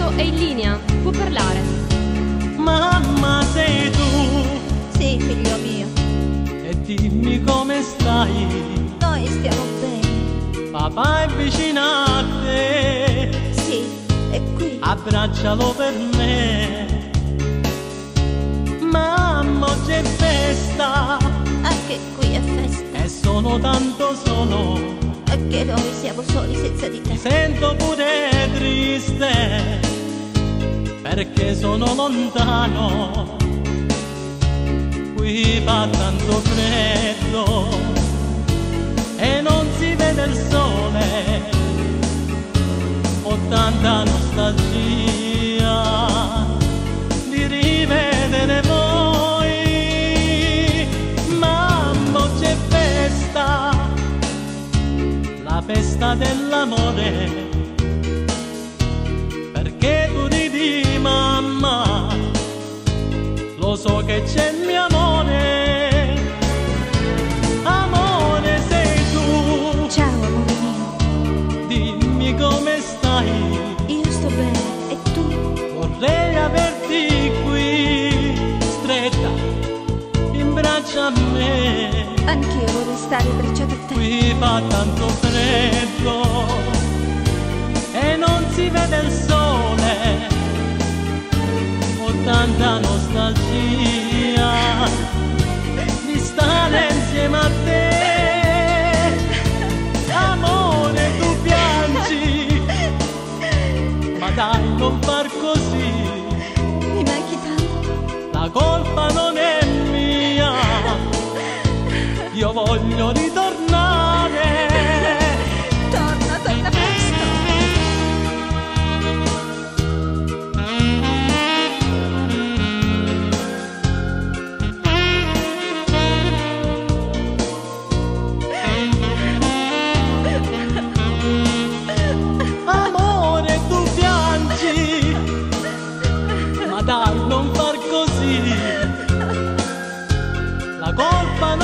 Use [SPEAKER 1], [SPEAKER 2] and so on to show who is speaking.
[SPEAKER 1] Alfonso è in linea, può parlare.
[SPEAKER 2] Mamma, sei tu?
[SPEAKER 3] Sì, figlio mio.
[SPEAKER 2] E dimmi come stai?
[SPEAKER 3] Noi stiamo bene.
[SPEAKER 2] Papà è vicino a te.
[SPEAKER 3] Sì, è qui.
[SPEAKER 2] Abbraccialo per me. Mamma, oggi è festa.
[SPEAKER 3] Anche qui è festa.
[SPEAKER 2] E sono tanto solo.
[SPEAKER 3] Anche noi siamo soli senza di
[SPEAKER 2] Mi
[SPEAKER 3] te.
[SPEAKER 2] sento pure triste, perché sono lontano. Qui fa tanto freddo e non si vede il sole. Ho tanta nostalgia di rivedere voi. Mamma, c'è festa, la festa dell'amore, perché tu ridi, mamma, lo so che c'è il mio amore. Amore, sei tu.
[SPEAKER 3] Ciao, amore mio.
[SPEAKER 2] Dimmi come stai.
[SPEAKER 3] Io sto bene. E tu?
[SPEAKER 2] Vorrei averti qui, stretta in braccio a me.
[SPEAKER 3] Anch'io vorrei stare abbracciata a te.
[SPEAKER 2] Qui fa tanto freddo e non si vede il sole. Ho tanta nostalgia di stare insieme a te. Amore, tu piangi, ma dai, non far così.
[SPEAKER 3] Mi manchi tanto.
[SPEAKER 2] La colpa non è mia, io voglio ritornare.
[SPEAKER 3] Torna, torna presto.
[SPEAKER 2] Amore, tu piangi, ma dai, non far così. La colpa non